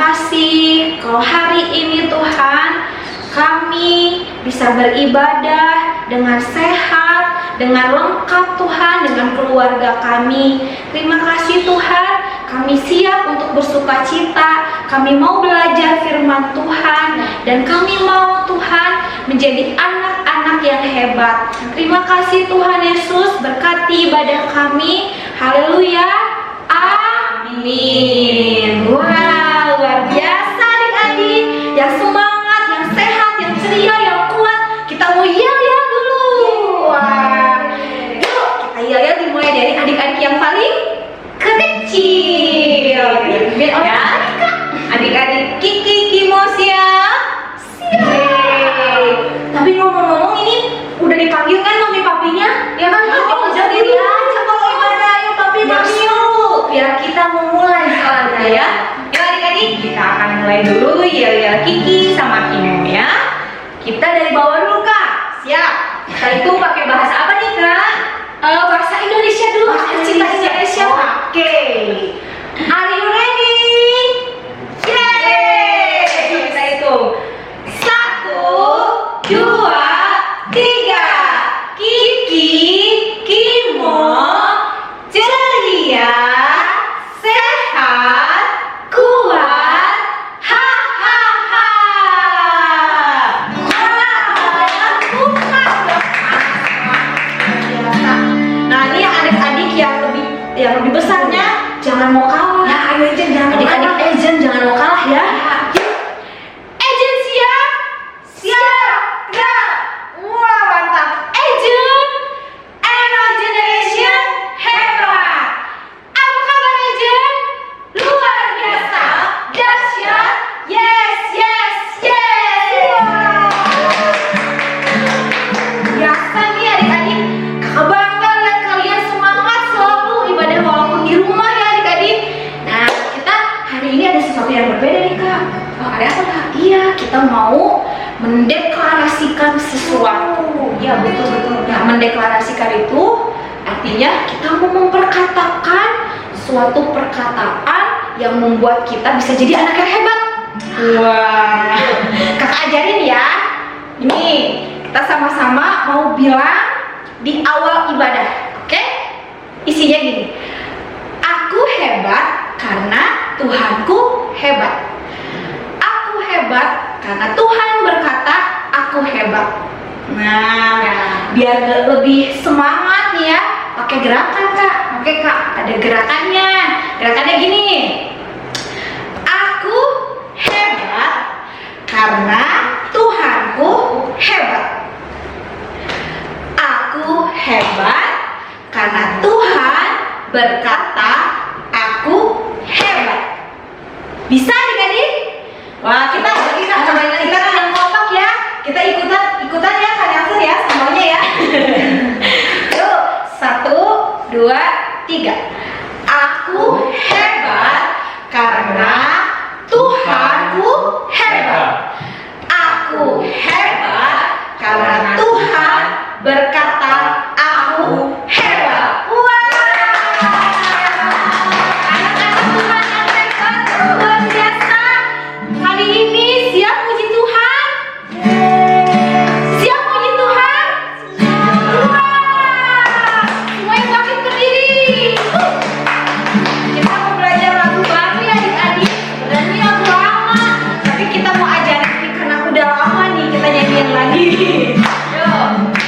kasih kalau hari ini Tuhan kami bisa beribadah dengan sehat, dengan lengkap Tuhan, dengan keluarga kami. Terima kasih Tuhan, kami siap untuk bersuka cita, kami mau belajar firman Tuhan, dan kami mau Tuhan menjadi anak-anak yang hebat. Terima kasih Tuhan Yesus, berkati ibadah kami. Haleluya, amin. Wah, luar biasa adik-adik, yang semangat, yang sehat, yang ceria, yang kuat. Kita mau yel-yel dulu. Wah, yuk kita yel-yel dimulai dari adik-adik yang paling kecil. Ya, adik-adik Kiki, Kimo siap? Siap. Tapi ngomong-ngomong ini udah dipanggil kan mami papinya? Ya kan? Jadi aja kalau ibadah, ayo papi mami yuk. Biar kita memulai soalnya ya. Yuk adik-adik, kita akan mulai dulu yel-yel Kiki sama Kimo ya. Kita dari bawah dulu Kak. Siap. Kita itu pakai bahasa apa nih Kak? Bahasa Indonesia dulu. Bahasa Indonesia. Oke. Are you ready? Yeay! Kita hitung 1, 2, 3. Kiki, Kimo, ceria, sehat, kuat, hahaha. Nah ini adik-adik yang lebih besarnya jangan mau kalah. Ya ayo Ejen, jangan adik-adik Ejen jangan mau kalah ya. Ejen siap? Siap. Gerak. Wah mantap. Ejen, Eno Generation hebat. Apa kabar Ejen? Luar biasa. Dahsyat. Yes, yes, yes. Biasa nih adik-adik. Kakak bangga lihat kalian semangat selalu ibadah walaupun di rumah ya adik-adik. Nah kita hari ini ada sesuatu yang berbeda nih Kak. Ada apa Kak? Iya, kita mau mendeklarasikan sesuatu. Ya betul-betul. Nah mendeklarasikan itu artinya kita mau memperkatakan suatu perkataan yang membuat kita bisa jadi anak yang hebat. Wah, Kakak ajarin ya. Ini kita sama-sama mau bilang di awal ibadah, oke? Isinya gini. Aku hebat karena Tuhanku hebat. Aku hebat karena Tuhan berkata aku hebat. Nah, biar lebih semangat nih ya, pakai gerakan Kak. Oke Kak, ada gerakannya. Gerakannya gini. Aku hebat karena Tuhanku hebat. Aku hebat karena Tuhan berkata aku hebat. Bisa adik-adik? Wah kita yang kompak ya. Kita ikutan ya Kak Nelson ya semuanya ya. Yuk 1, 2, 3. Aku hebat karena Tuhanku hebat. Aku hebat karena Tuhan berkata aku hebat. Wah, anak-anak Tuhan yang hebat, luar biasa. Kali ini siap puji Tuhan? Siap puji Tuhan? Wah, semuanya bangkit berdiri. Kita mau belajar lagu baru ya adik-adik. Sebenarnya lagu lama, tapi kita mau ajarin ini karena udah lama nih kita nyanyiin lagi. Yuk.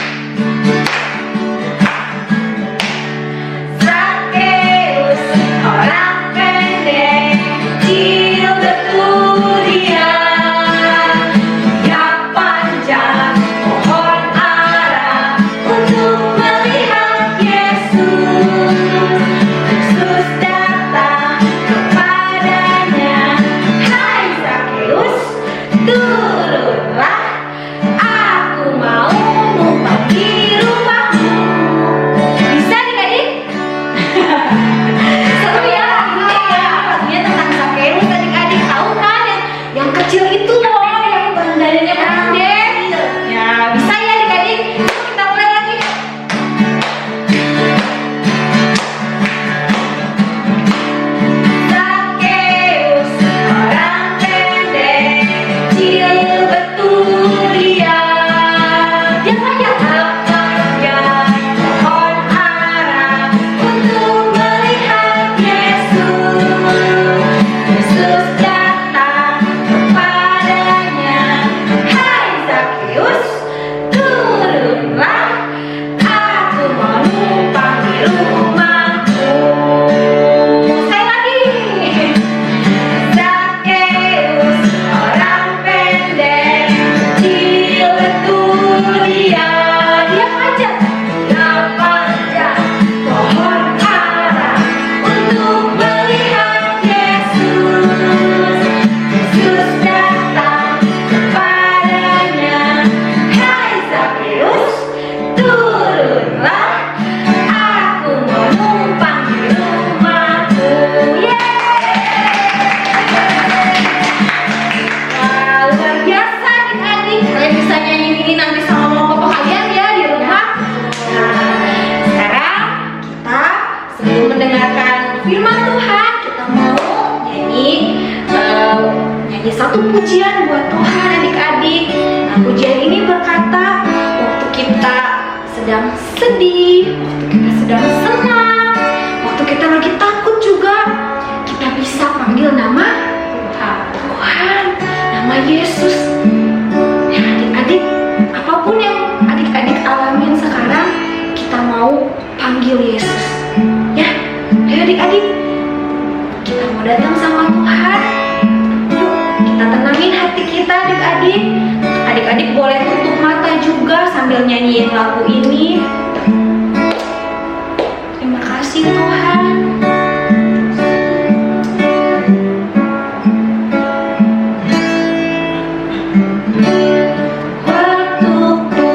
firman Tuhan, kita mau nyanyi satu pujian buat Tuhan adik-adik. Nah, pujian ini berkata, waktu kita sedang sedih, waktu kita sedang senang, waktu kita lagi takut juga, kita bisa panggil nama Tuhan, nama Yesus. Ya adik-adik, apapun yang adik-adik alamin sekarang, kita mau panggil Yesus. Ya, ayo adik-adik, kita mau datang sama Tuhan. Yuk, kita tenangin hati kita adik-adik. Adik-adik boleh tutup mata juga sambil nyanyiin lagu ini. Terima kasih Tuhan. Waktuku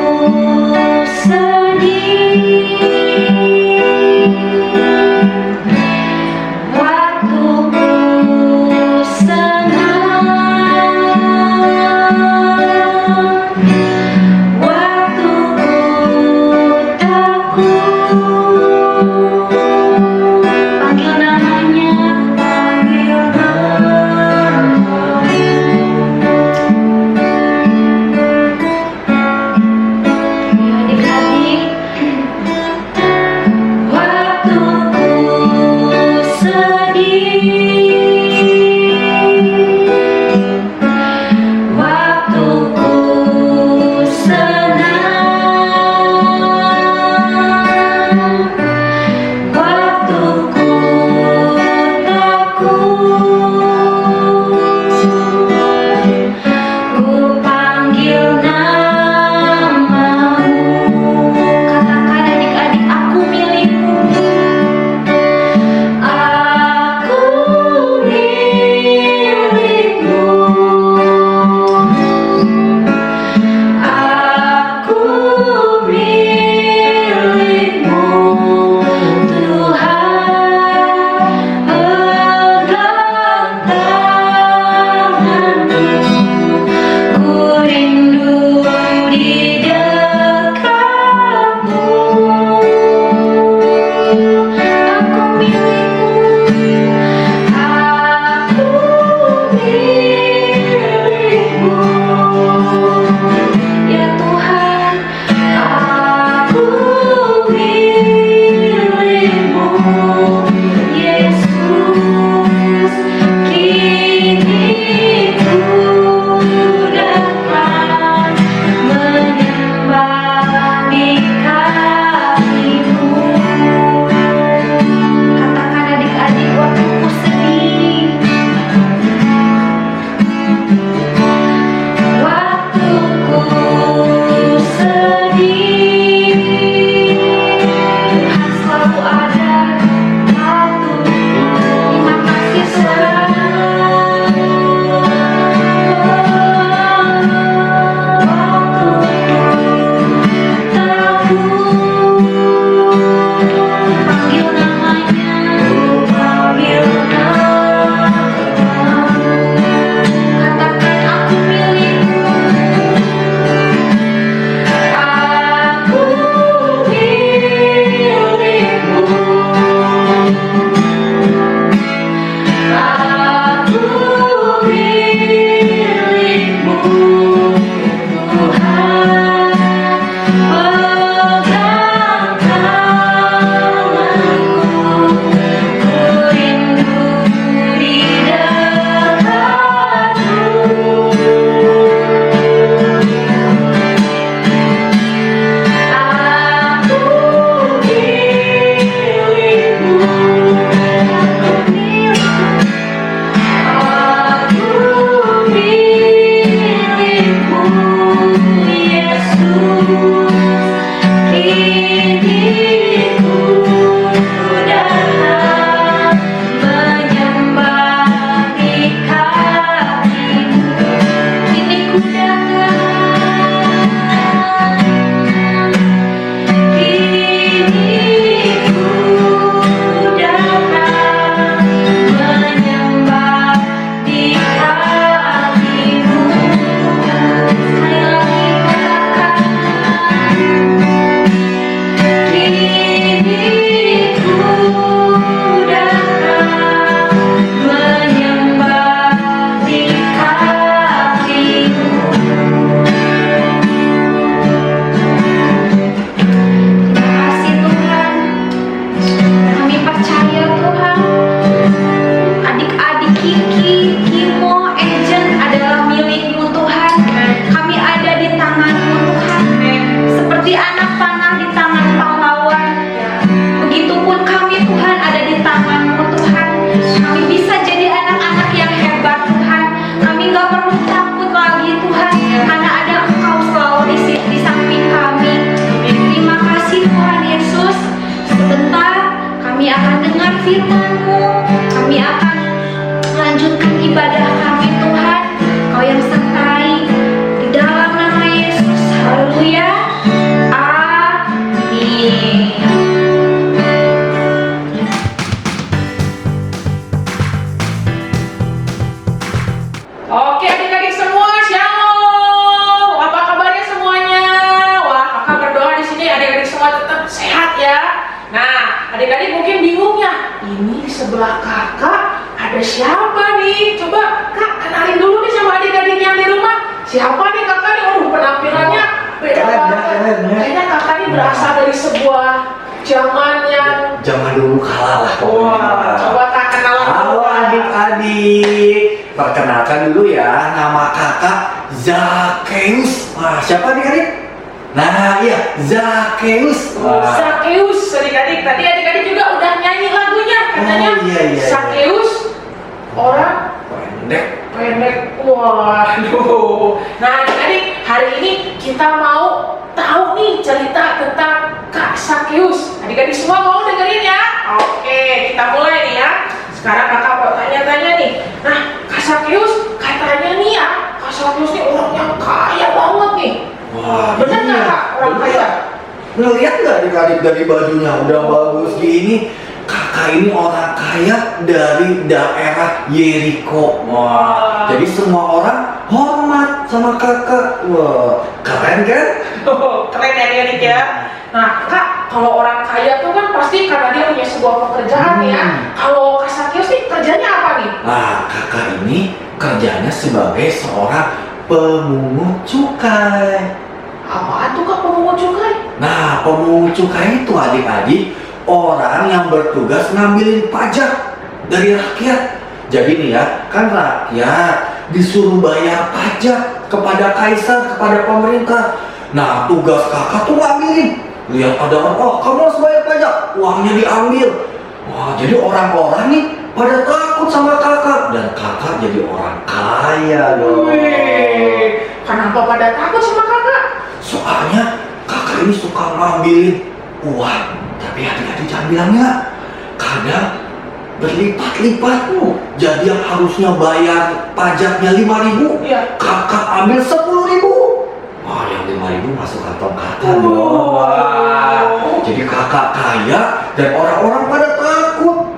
firman-Mu. Kami akan melanjutkan ibadah kami Tuhan. Kau yang sertai di dalam nama Yesus. Haleluya. Amin. Oke adik-adik semua, shalom. Apa kabarnya semuanya? Wah, kakak berdoa di sini adik-adik semua tetap sehat ya. Nah, adik-adik mungkin bingung ya. Ini di sebelah kakak ada siapa nih? Coba kak kenalin dulu nih sama adik-adik yang di rumah. Siapa nih kakak nih? Waduh, penampilannya beda banget. Kayaknya kakak nih berasal dari sebuah zaman dulu kala lah. Wah, coba kak kenalan dulu. Halo Kak. adik-adik, perkenalkan dulu ya, nama kakak Zakheus. Wah, siapa adik-adik? Nah, iya, Zakheus. Zakheus, adik-adik. Tadi adik-adik juga udah nyanyi lagunya. Katanya iya. Zakheus orang pendek. Waduh. Nah, adik-adik, hari ini kita mau tahu nih cerita tentang Kak Zakheus. Adik-adik semua mau dengerin ya? Oke, kita mulai nih ya. Sekarang kakak mau tanya-tanya nih. Nah, Kak Zakheus katanya nih ya, Kak Zakheus nih orang yang kaya banget nih. Wah, bener nggak iya. Kak orang kaya? Ngeliat nggak adik-adik dari bajunya udah bagus gini? Kakak ini orang kaya dari daerah Yeriko. Wah, jadi semua orang hormat sama kakak. Wah, keren kan? Keren ya adik-adik ya. Nah kak, kalau orang kaya tuh kan pasti karena dia punya sebuah pekerjaan ya. Kalau Kak Zakheus nih kerjanya apa nih? Nah, kakak ini kerjanya sebagai seorang pemungut cukai. Apaan tuh kak pemungut cukai? Nah, pemungut cukai itu adik-adik orang yang bertugas ngambilin pajak dari rakyat. Jadi nih ya, kan rakyat disuruh bayar pajak kepada kaisar, kepada pemerintah. Nah, tugas kakak tuh ngambilin. Lihat ada orang, oh kamu harus bayar pajak, uangnya diambil. Wah, jadi orang-orang nih pada takut sama kakak. Dan kakak jadi orang kaya dong. Wih, kenapa pada takut sama kakak? Soalnya kakak ini suka ngambilin uang. Tapi adik-adik jangan bilang ya, kadang berlipat-lipat tuh. Jadi yang harusnya bayar pajaknya 5.000, Iya. kakak ambil 10.000. Wah, yang 5.000 masuk kantong kakak dong. Wah, jadi kakak kaya dan orang-orang pada takut.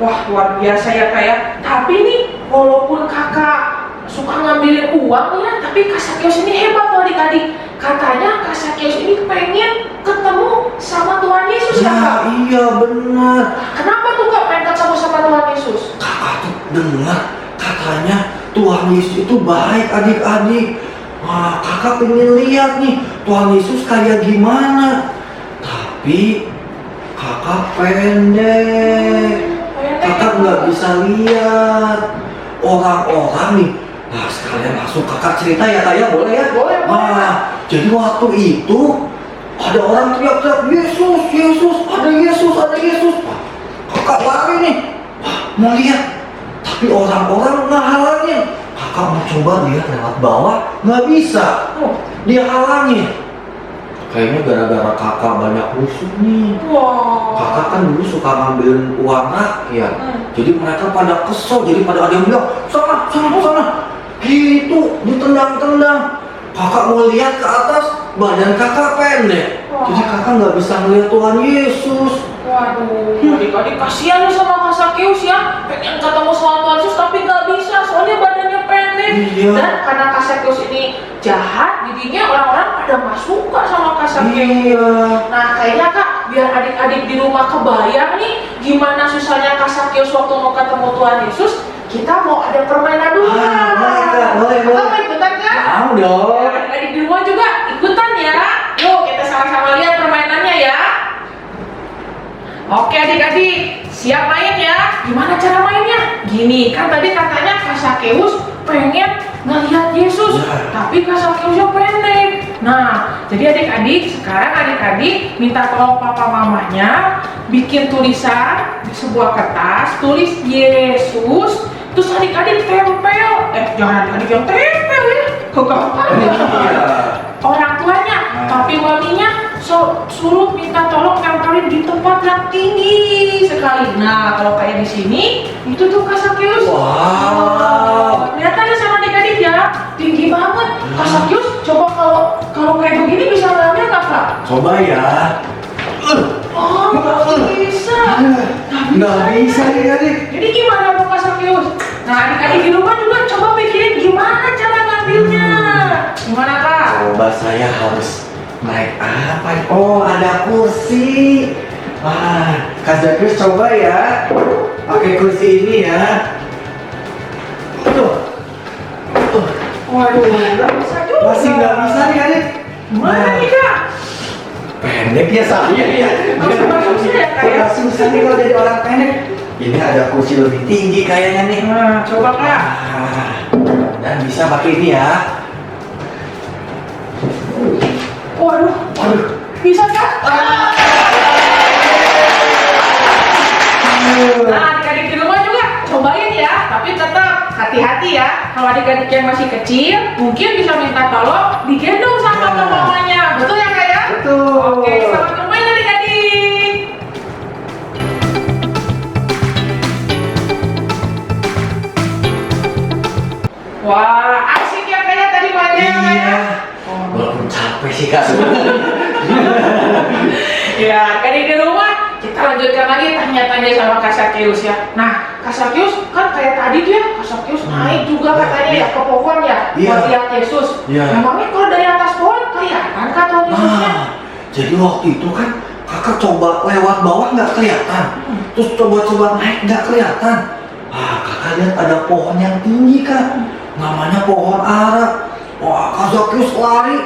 Wah, luar biasa ya kak ya. Tapi nih, walaupun kakak suka ngambilin uang ya, tapi Kak Zakheus ini hebat loh adik-adik. Katanya Kak Zakheus ini pengen ketemu sama Tuhan Yesus ya kak? Ya iya benar. Kenapa tuh kak pengen ketemu sama Tuhan Yesus? Kakak tuh dengar katanya Tuhan Yesus itu baik adik-adik. Wah, kakak pengen lihat nih Tuhan Yesus kayak gimana. Tapi kakak pendek. Kakak nggak bisa lihat orang-orang nih. Nah, sekalian langsung kakak cerita ya kak ya, boleh ya? Boleh. Nah, jadi waktu itu ada orang teriak-teriak, Yesus, Yesus, ada Yesus, ada Yesus. Wah, kakak lari nih. Wah, mau lihat. Tapi orang-orang ngehalangin. Kakak mau coba lihat lewat bawah, nggak bisa. Dia halangin. Kayaknya gara-gara kakak banyak musuh nih. Wow. Kakak kan dulu suka ngambilin uang rakyat. Jadi mereka pada kesel, jadi pada ada yang bilang, sana. Gitu, ditendang-tendang. Kakak mau lihat ke atas, badan kakak pendek. Wah. Jadi kakak nggak bisa ngeliat Tuhan Yesus. Waduh, adik-adik kasihan nih sama Kak Zakheus ya. Pengen ketemu sama Tuhan Yesus tapi nggak bisa, soalnya badannya pendek. Iya. Dan karena Kak Zakheus ini jahat, jadinya orang-orang pada nggak suka sama Kak Zakheus. Iya. Nah, kayaknya kak, biar adik-adik di rumah kebayang nih gimana susahnya Kak Zakheus waktu mau ketemu Tuhan Yesus, kita mau ada permainan dulu. Boleh Kak, boleh. Kakak mau ikutan kan? Mau dong. Ya, adik-adik di rumah juga ikutan ya. Yuk, kita sama-sama lihat permainannya ya. Oke adik-adik, siap main ya? Gimana cara mainnya? Gini, kan tadi katanya Kak Zakheus pengen ngelihat Yesus, tapi Kak Zakheusnya pendek. Nah, jadi adik-adik, sekarang adik-adik minta tolong papa mamanya bikin tulisan di sebuah kertas, tulis Yesus, terus adik-adik tempel. Jangan adik-adik yang tempel ya, kegampang. Orang tuanya, tapi maminya suruh minta tolong tempelin di tempat yang tinggi sekali. Nah, kalau kayak di sini, itu tuh Kak Sakyus. Wow. Kelihatan sama adik-adik ya, tinggi banget. Kak Sakyus, coba kalau kayak begini bisa ngambil nggak Kak? Coba ya. Oh, nggak bisa. Nggak bisa adik-adik. Jadi gimana dong Kak Sakyus? Nah, adik-adik di rumah juga coba pikirin gimana cara ngambilnya. Gimana Kak? Coba saya harus naik apa? Oh, ada kursi. Wah, Kak Zakius coba ya. Pakai kursi ini ya. Waduh, nggak bisa juga. Masih nggak bisa nih adik. Gimana nih Kak? Pendek ya saya ya. Susah ya Kak ya? Agak susah nih kalau jadi orang pendek. Ini ada kursi lebih tinggi kayaknya nih. Nah, coba Kak. Dan bisa pakai ini ya. Waduh, bisa Kak? Nah, adik-adik di rumah juga cobain ya, tapi tetap hati-hati ya. Kalau adik-adik yang masih kecil, mungkin bisa minta tolong digendong sama mamanya. Betul ya Kak ya? Betul. Oke, selamat bermain adik-adik. Wah, asik ya Kak ya tadi mainnya. Iya. Walaupun capek sih Kak sebenarnya. Ya, adik di rumah kita lanjutkan lagi tanya-tanya sama Kak Sakyus ya. Nah, Kak Sakyus kan kayak tadi tuh ya, Kak Sakyus naik juga katanya ya ke pohon ya, Iya. buat lihat Yesus. Iya. Memangnya kalau dari atas pohon kelihatan Kak Tuhan Yesusnya? Nah, jadi waktu itu kan kakak coba lewat bawah nggak kelihatan. Terus coba-coba naik nggak kelihatan. Kakak lihat ada pohon yang tinggi Kak. Namanya pohon ara. Wah, Kak Zakius lari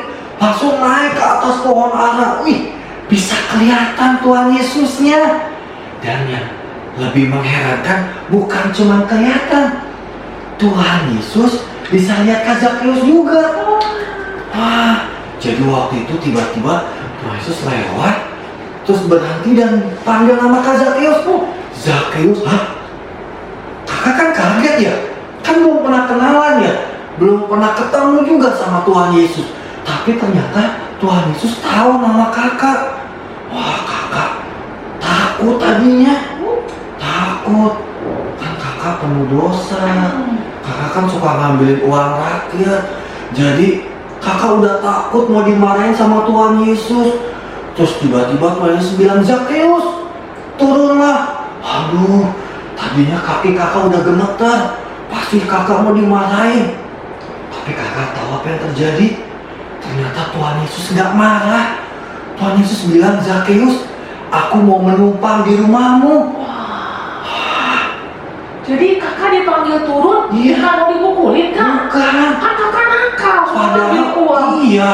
langsung naik ke atas pohon ara. Wih, bisa kelihatan Tuhan Yesusnya. Dan yang lebih mengherankan bukan cuma kelihatan, Tuhan Yesus bisa lihat Kak Zakius juga. Jadi waktu itu tiba-tiba Tuhan Yesus lewat, terus berhenti dan panggil nama Kak Zakius. Zakius, kakak kan kaget ya, kan belum pernah kenalan ya, belum pernah ketemu juga sama Tuhan Yesus. Tapi ternyata Tuhan Yesus tahu nama kakak. Wah, kakak takut tadinya, takut kan kakak penuh dosa. Kakak kan suka ngambilin uang rakyat, jadi kakak udah takut mau dimarahin sama Tuhan Yesus. Terus tiba-tiba Tuhan Yesus bilang, Zakius, turunlah. Aduh, tadinya kaki kakak udah gemeter, pasti kakak mau dimarahin. Tapi kakak tahu apa yang terjadi? Ternyata Tuhan Yesus nggak marah. Tuhan Yesus bilang, Zakius, aku mau menumpang di rumahmu. Jadi kakak dipanggil turun, Iya. bukan mau dipukulin Kak? Bukan. Kan kakak nakal, suka ngambil Padahal uang. iya,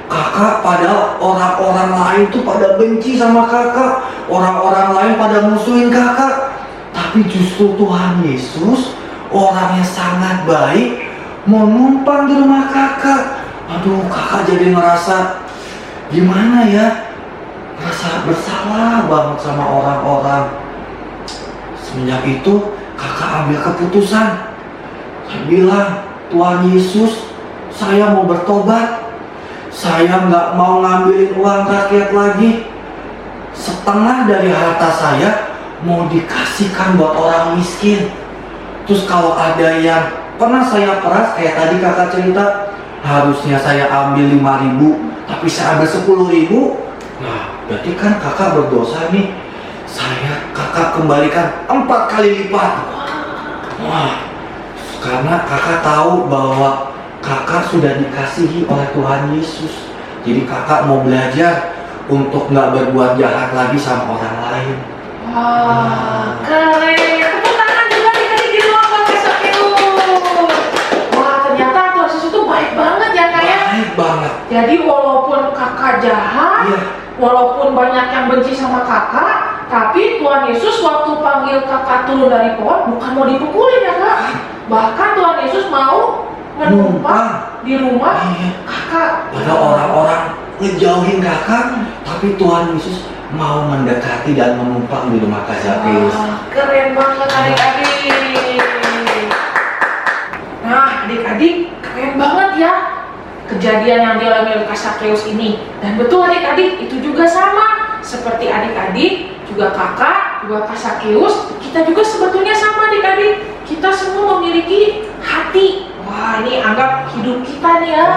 kakak padahal orang-orang lain tuh pada benci sama kakak, orang-orang lain pada musuhin kakak. Tapi justru Tuhan Yesus, orangnya sangat baik, mau numpang di rumah kakak. Aduh, kakak jadi ngerasa gimana ya, ngerasa bersalah banget sama orang-orang. Semenjak itu kakak ambil keputusan. Saya bilang, Tuhan Yesus, saya mau bertobat. Saya nggak mau ngambilin uang rakyat lagi. Setengah dari harta saya mau dikasihkan buat orang miskin. Terus kalau ada yang pernah saya peras, kayak tadi kakak cerita, harusnya saya ambil 5.000, tapi saya ambil 10.000. Nah, berarti kan kakak berdosa nih. Kakak kembalikan 4 kali lipat. Wah, karena kakak tahu bahwa kakak sudah dikasihi oleh Tuhan Yesus. Jadi kakak mau belajar untuk nggak berbuat jahat lagi sama orang lain. Wah, keren. Tepuk tangan juga nih di rumah Kak Sakyus. Wah, ternyata Tuhan Yesus itu baik banget ya Kak ya. Baik banget. Jadi walaupun kakak jahat, Iya. walaupun banyak yang benci sama kakak, tapi Tuhan Yesus waktu panggil kakak turun dari pohon bukan mau dipukulin ya Kak. Bahkan Tuhan Yesus mau menumpang di rumah Iya. kakak. Pada orang-orang ngejauhin kakak, tapi Tuhan Yesus mau mendekati dan menumpang di rumah Kak Zakius. Wah, keren banget adik-adik. Nah, adik-adik keren banget ya. kejadian yang dialami oleh Kak Sakeus ini. Dan betul adik-adik, itu juga sama seperti adik-adik, juga kakak, juga Kak Sakeus. Kita juga sebetulnya sama adik-adik, kita semua memiliki hati. Wah, ini anggap hidup kita nih ya.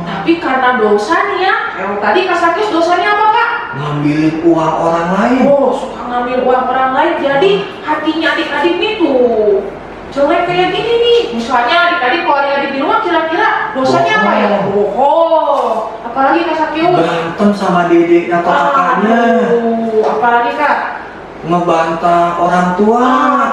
Tapi karena dosa nih ya, kayak tadi Kak Sakeus dosanya apa Kak? Ngambilin uang orang lain. Oh, suka ngambil uang orang lain. Jadi hatinya adik-adik nih tuh jelek kayak gini nih. Misalnya adik-adik kalau adik di rumah kira-kira dosanya apa ya? Bohong. Apalagi Kak Sakeus? Berantem sama dedeknya atau kakaknya. Aduh, apalagi Kak? Ngebantah orang tua.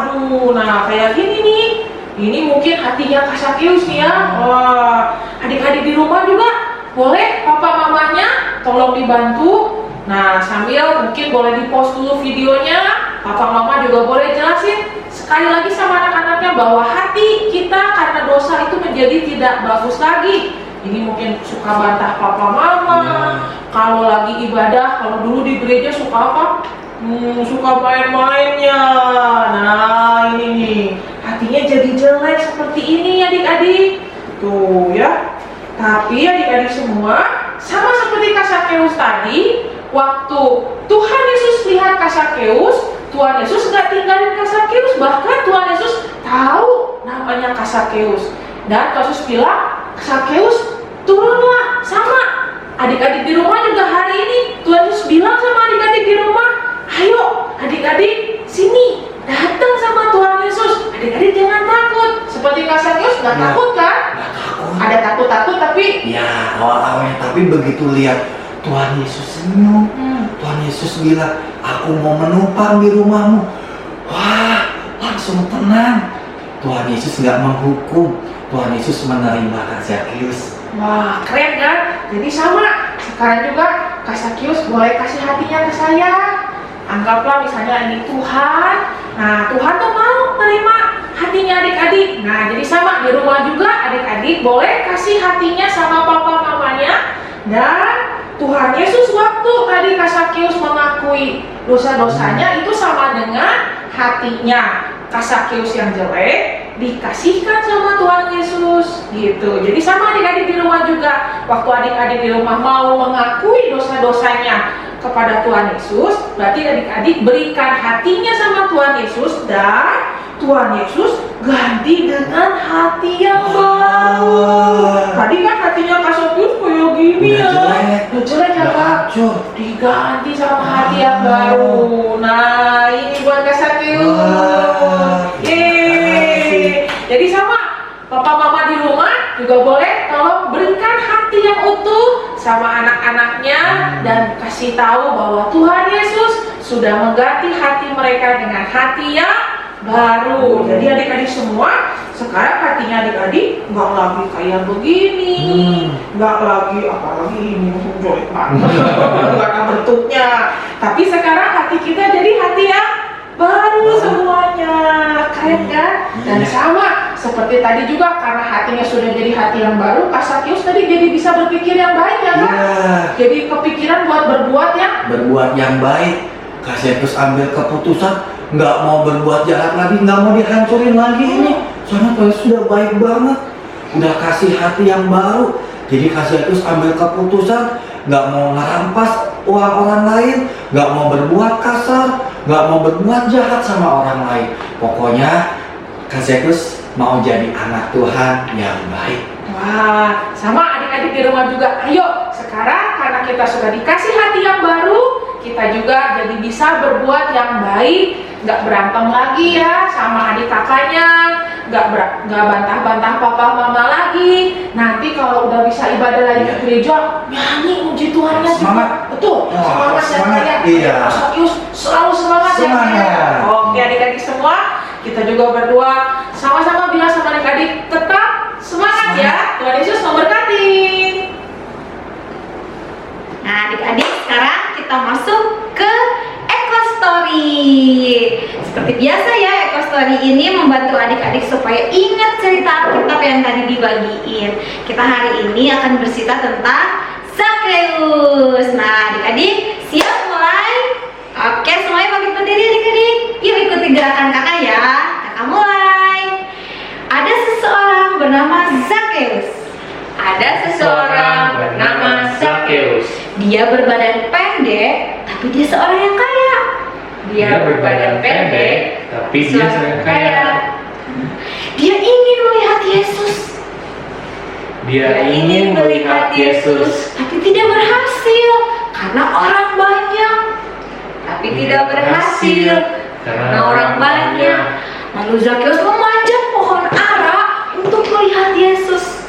Aduh, nah kayak gini nih. Ini mungkin hatinya Kak Sakeus nih ya. Wah, adik-adik di rumah juga boleh papa mamanya tolong dibantu. Nah, sambil mungkin boleh di-post dulu videonya. Papa mama juga boleh jelasin sekali lagi sama anak-anaknya bahwa hati kita karena dosa itu menjadi tidak bagus lagi. Ini mungkin suka bantah papa mama. Kalau lagi ibadah, kalau dulu di gereja suka apa? Suka main-mainnya. Nah, ini nih. Hatinya jadi jelek seperti ini adik-adik. Tuh ya. Tapi adik-adik semua sama seperti Kak Sakeus tadi, waktu Tuhan Yesus lihat Kak Sakeus, Tuhan Yesus gak tinggalin Kak Sakeus, bahkan Tuhan Yesus tahu namanya Kak Sakeus. Dan Tuhan Yesus bilang, Sakeus turunlah. Sama adik-adik di rumah juga hari ini Tuhan Yesus bilang sama adik-adik di rumah, ayo adik-adik sini datang sama Tuhan Yesus. Adik-adik jangan takut. Seperti Kak Sakeus gak takut kan? Nggak takut. Ada takut-takut tapi Ya, awal-awalnya, tapi begitu lihat Tuhan Yesus senyum, Tuhan Yesus bilang, aku mau menumpang di rumahmu. Wah, langsung tenang. Tuhan Yesus nggak menghukum, Tuhan Yesus menerima Kak Sakeus. wah, keren kan? Jadi sama, sekarang juga Kak Sakeus boleh kasih hatinya ke saya. Anggaplah misalnya ini Tuhan. Nah, Tuhan tuh mau terima hatinya adik-adik. Nah, jadi sama di rumah juga adik-adik boleh kasih hatinya sama papa mamanya. Dan Tuhan Yesus waktu tadi Kak Sakeus mengakui dosa-dosanya itu sama dengan hatinya Kak Sakeus yang jelek dikasihkan sama Tuhan Yesus gitu. Jadi sama adik-adik di rumah juga, waktu adik-adik di rumah mau mengakui dosa-dosanya kepada Tuhan Yesus, berarti adik-adik berikan hatinya sama Tuhan Yesus dan Tuhan Yesus ganti dengan hati yang baru. Tadi kan hatinya Kak Sakeus kayak gini ya, udah jelek ya Kak, diganti sama hati yang baru. Nah, ini buat Kak Sakeus. Yeay. Jadi sama papa mama di rumah juga boleh tolong berikan hati yang utuh sama anak-anaknya dan kasih tahu bahwa Tuhan Yesus sudah mengganti hati mereka dengan hati yang baru. Jadi adik-adik semua sekarang hatinya adik-adik nggak lagi kayak begini, nggak lagi apalagi ini jelek banget, nggak ada bentuknya. Tapi sekarang hati kita jadi hati yang baru semuanya, keren kan? Dan sama seperti tadi juga karena hatinya sudah jadi hati yang baru, Kak Sakeus tadi jadi bisa berpikir yang baik ya kan? Jadi kepikiran buat berbuat yang baik. Kak Sakeus ambil keputusan nggak mau berbuat jahat lagi, nggak mau dihancurin lagi ini. Soalnya Kak Sakeus sudah baik banget, udah kasih hati yang baru. Jadi Kak Sakeus ambil keputusan nggak mau ngerampas uang orang lain, nggak mau berbuat kasar, nggak mau berbuat jahat sama orang lain. Pokoknya Kak Sakeus mau jadi anak Tuhan yang baik. Wah, sama adik-adik di rumah juga. Ayo, sekarang karena kita sudah dikasih hati yang baru, kita juga jadi bisa berbuat yang baik, nggak berantem lagi ya sama adik kakaknya, nggak bantah-bantah papa mama lagi. Nanti kalau udah bisa ibadah lagi ke gereja, nyanyi muji Tuhannya juga. Betul, semangat ya saya. Iya. Sakeus selalu semangat ya saya. Oke adik-adik semua, kita juga berdoa sama-sama bilang sama adik-adik tetap semangat ya. Tuhan Yesus memberkati. Nah adik-adik sekarang kita masuk ke Eco Story. Seperti biasa ya, Eco Story ini membantu adik-adik supaya ingat cerita Alkitab yang tadi dibagiin. Kita hari ini akan bercerita tentang Sakeus. Nah adik-adik siap mulai? Oke semuanya bangkit berdiri adik-adik. Yuk ikuti gerakan kakak ya. Kakak mulai. Ada seseorang bernama Sakeus. Ada seseorang tapi dia seorang yang kaya. Dia berbadan pendek, tapi dia sangat kaya. Dia ingin melihat Yesus. Dia ingin melihat Yesus, tapi tidak berhasil karena orang banyak. Tapi tidak berhasil karena orang banyak. Lalu Zakheus memanjat pohon ara untuk melihat Yesus.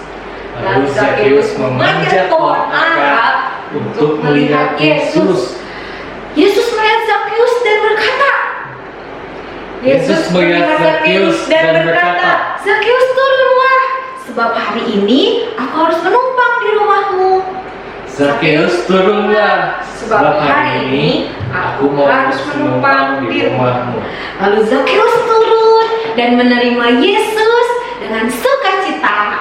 Lalu Zakheus memanjat pohon ara untuk melihat Yesus. Yesus melihat Zakheus dan berkata, Yesus melihat Zakheus dan berkata, Zakheus turunlah, sebab hari ini aku harus menumpang di rumahmu. Zakheus turunlah, sebab hari ini aku harus menumpang di rumahmu. Lalu Zakheus turun dan menerima Yesus dengan sukacita.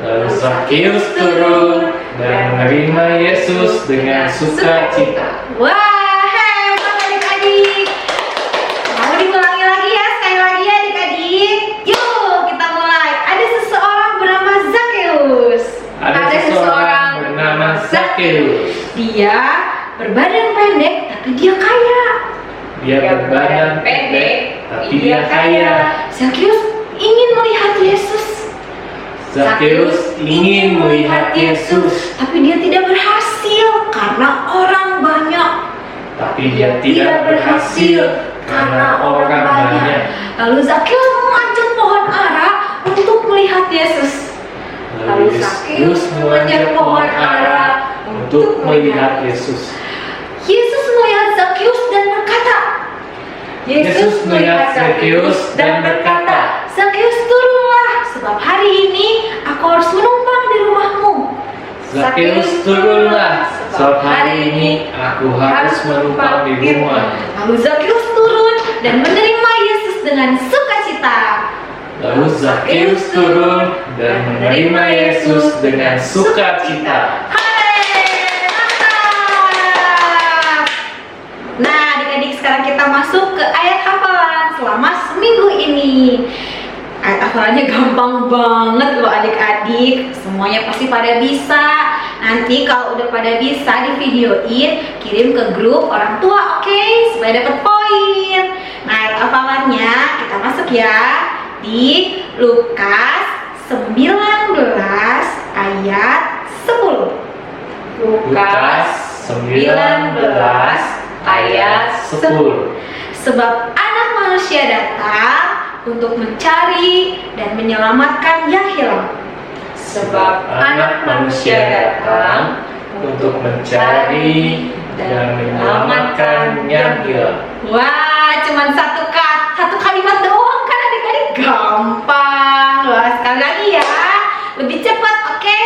Lalu Zakheus turun dan menerima Yesus dengan sukacita. Wah, hebat adik-adik. Mau diulangi lagi ya, sekali lagi ya adik-adik. Yuk, kita mulai. Ada seseorang bernama Zakheus. Ada seseorang bernama Zakheus. Dia berbadan pendek, tapi dia kaya. Dia berbadan pendek, tapi dia kaya. Zakheus ingin melihat Yesus. Zakheus ingin melihat Yesus, Tapi dia tidak berhasil karena orang banyak. tapi dia tidak berhasil karena orang banyak. Lalu Zakheus memanjat pohon ara untuk melihat Yesus. Lalu Zakheus memanjat pohon ara untuk melihat Yesus. Yesus melihat Zakheus dan berkata, Yesus melihat Zakheus dan berkata, Zakheus turunlah, sebab hari ini aku harus menumpang di rumahmu. Zakheus turunlah, sebab hari ini aku harus menumpang di rumah. Lalu Zakheus turun dan menerima Yesus dengan sukacita. Lalu Zakheus turun dan menerima Yesus dengan sukacita. Hai, mantap. Nah, adik-adik, sekarang kita masuk ke ayat hafalan selama seminggu ini. Ayat hafalannya gampang banget loh adik-adik. Semuanya pasti pada bisa. Nanti kalau udah pada bisa di videoin, kirim ke grup orang tua, oke? Supaya dapat poin. Nah, ayat hafalannya kita masuk ya di Lukas 19 ayat 10. Lukas 19 ayat 10. Sebab anak manusia datang untuk mencari dan menyelamatkan yang hilang. Sebab anak manusia datang untuk mencari dan menyelamatkan yang hilang. Wah, cuman satu kalimat doang kan adik-adik, gampang. Wah, sekali lagi ya, lebih cepat, oke?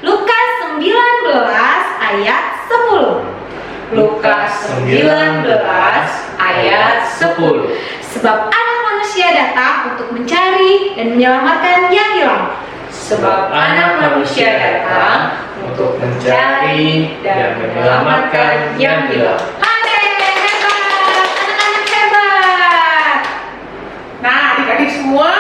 Lukas 19 ayat 10. Lukas 19 ayat 10. Sebab anak manusia datang untuk mencari dan menyelamatkan yang hilang. Sebab anak manusia datang untuk mencari dan menyelamatkan yang hilang. Hebat, anak-anak hebat. Nah, adik-adik semua,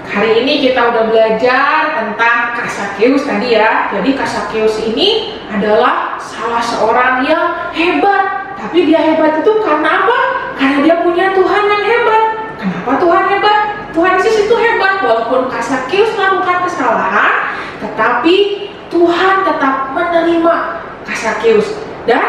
hari ini kita udah belajar tentang Kak Zakheus tadi ya. Jadi Kak Zakheus ini adalah salah seorang yang hebat. Tapi dia hebat itu karena apa? Karena dia punya Tuhan yang hebat. Kenapa Tuhan hebat? Tuhan Yesus itu hebat. Walaupun Kak Zakheus melakukan kesalahan, tetapi Tuhan tetap menerima Kak Zakheus. Dan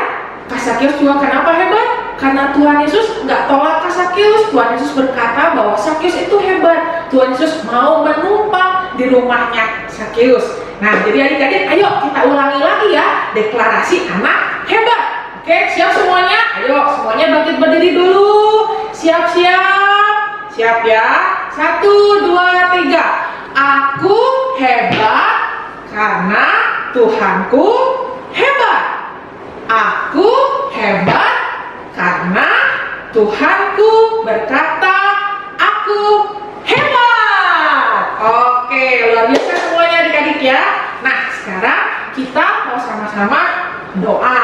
Kak Zakheus juga kenapa hebat? Karena Tuhan Yesus nggak tolak Kak Zakheus. Tuhan Yesus berkata bahwa Zakheus itu hebat. Tuhan Yesus mau menumpang di rumahnya Zakheus. Nah, jadi adik-adik, ayo kita ulangi lagi ya deklarasi anak hebat. Oke, siap semuanya? Ayo, semuanya bangkit berdiri dulu. Siap-siap. Siap ya? 1, 2, 3. Aku hebat karena Tuhanku hebat. Aku hebat karena Tuhanku berkata aku hebat. Oke, luar biasa semuanya adik-adik ya. Nah, sekarang kita mau sama-sama doa.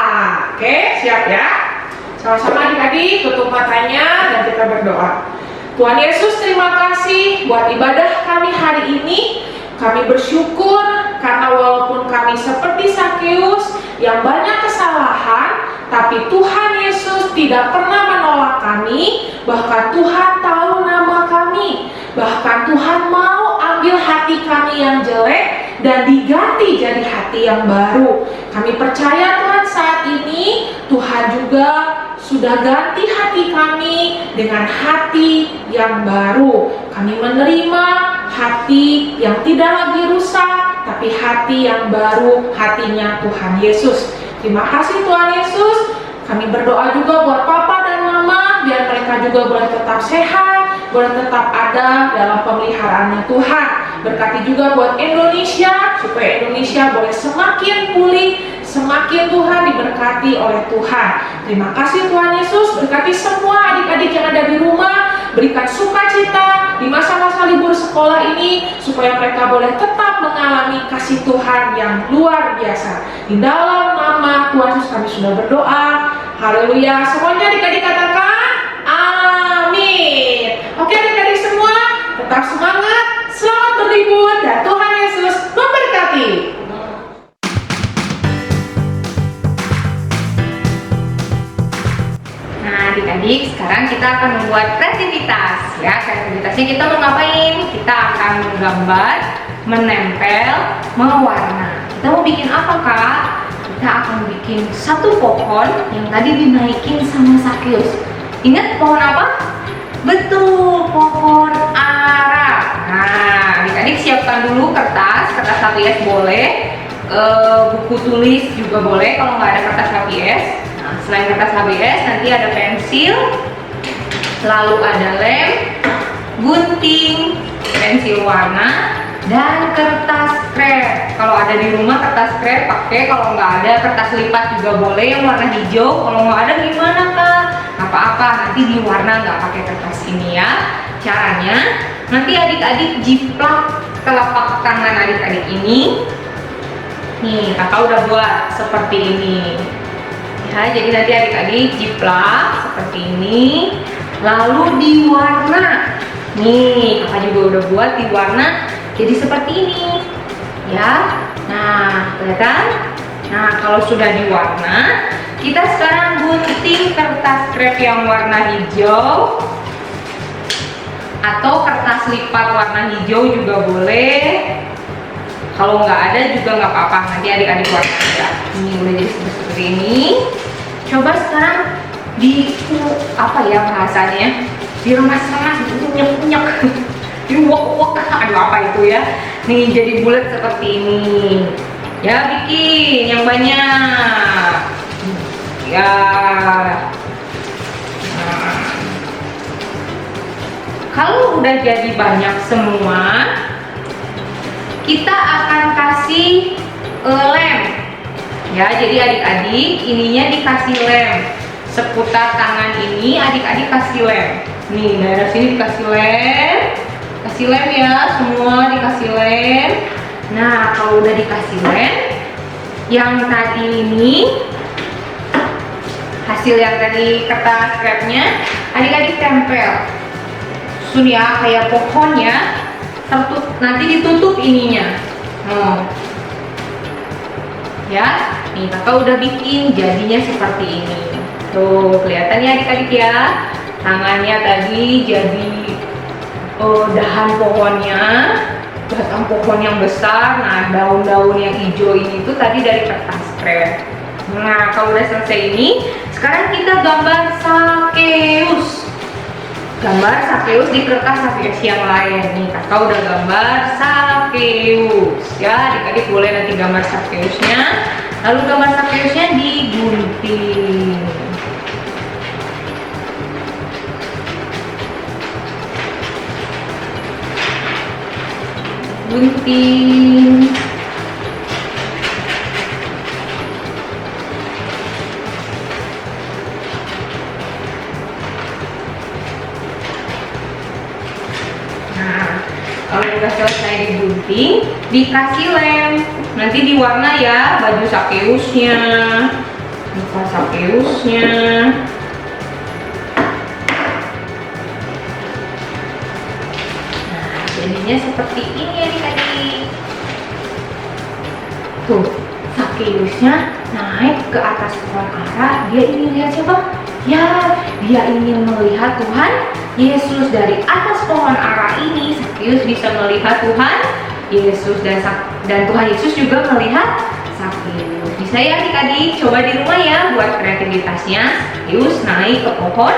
Oke, siap ya? Sama-sama adik-adik, tutup matanya dan kita berdoa. Tuhan Yesus, terima kasih buat ibadah kami hari ini. Kami bersyukur karena walaupun kami seperti Zakheus yang banyak kesalahan, tapi Tuhan Yesus tidak pernah menolak kami. Bahkan Tuhan tahu nama kami. Bahkan Tuhan mau ambil hati kami yang jelek dan diganti jadi hati yang baru. Kami percaya Tuhan, saat ini Tuhan juga sudah ganti hati kami dengan hati yang baru. Kami menerima hati yang tidak lagi rusak, tapi hati yang baru, hatinya Tuhan Yesus. Terima kasih Tuhan Yesus. Kami berdoa juga buat Papa dan Mama, biar mereka juga boleh tetap sehat, boleh tetap ada dalam pemeliharaannya Tuhan. Berkati juga buat Indonesia, supaya Indonesia boleh semakin pulih, semakin Tuhan diberkati oleh Tuhan. Terima kasih Tuhan Yesus. Berkati semua adik-adik yang ada di rumah, berikan sukacita di masa-masa libur sekolah ini, supaya mereka boleh tetap mengalami kasih Tuhan yang luar biasa. Di dalam nama Tuhan Yesus kami sudah berdoa. Haleluya. Semuanya adik-adik katakan amin. Oke adik-adik semua, tetap semangat, selamat berlibur, dan Tuhan Yesus memberkati. Nah adik-adik, sekarang kita akan membuat kreativitas. Ya, kreativitasnya kita mau ngapain? Kita akan menggambar, menempel, mewarna. Kita mau bikin apa Kak? Kita akan bikin satu pohon yang tadi dinaikin sama Sakeus. Ingat pohon apa? Betul, pohon ara. Nah, adik-adik siapkan dulu kertas HVS boleh, buku tulis juga boleh kalau nggak ada kertas HVS. Nah, selain kertas HVS nanti ada pensil, lalu ada lem, gunting, pensil warna, dan kertas krep. Kalau ada di rumah kertas krep pakai, kalau nggak ada kertas lipat juga boleh yang warna hijau. Kalau nggak ada gimana Kak? Apa-apa, nanti diwarna nggak pakai kertas ini ya. Caranya nanti adik-adik jiplak telapak tangan adik-adik ini. Nih kakak udah buat seperti ini ya, jadi nanti adik-adik jiplak seperti ini, lalu diwarna. Nih kakak juga udah buat diwarna jadi seperti ini ya. Nah kelihatan. Nah kalau sudah diwarna, kita sekarang gunting kertas krep yang warna hijau atau kertas lipat warna hijau juga boleh. Kalau nggak ada juga nggak apa-apa, nanti adik-adik warna ya. Ini udah jadi seperti ini. Coba sekarang di apa ya bahasanya, diremas-remas, unyek-unyek, diuak-uak, aduh apa itu ya. Nih jadi bulat seperti ini ya, bikin yang banyak ya. Nah, kalau udah jadi banyak semua, kita akan kasih lem ya. Jadi adik-adik ininya dikasih lem, seputar tangan ini adik-adik kasih lem. Nih daerah sini dikasih lem, kasih lem ya, semua dikasih lem. Nah kalau udah dikasih lem, yang tadi ini hasil yang tadi kertas krepnya adik-adik tempel sun ya, kayak pohon ya. Nanti ditutup ininya. Ya, nih kakak udah bikin jadinya seperti ini. Tuh kelihatan ya adik-adik ya, tangannya tadi jadi dahan pohonnya, batang pohon yang besar. Nah daun-daun yang hijau ini tuh tadi dari kertas krep. Nah kalau udah selesai ini, sekarang kita gambar Sakeus. Gambar Sakeus di kertas HVS yang lain. Nih kakak udah gambar Sakeus ya, adik-adik boleh nanti gambar Sakeusnya, lalu gambar Sakeusnya digunting. Gunting. Kalau udah selesai digunting, dikasih lem, nanti diwarna ya baju Sakeusnya, muka Sakeusnya. Nah jadinya seperti ini adik-adik. Tuh Sakeusnya naik ke atas atas pohon ara, dia ingin lihat siapa? Ya, dia ingin melihat Tuhan Yesus. Dari atas pohon ara ini, Sakius bisa melihat Tuhan Yesus, dan Tuhan Yesus juga melihat Sakius. Bisa ya adik-adik, coba di rumah ya buat kreativitasnya. Sakius naik ke pohon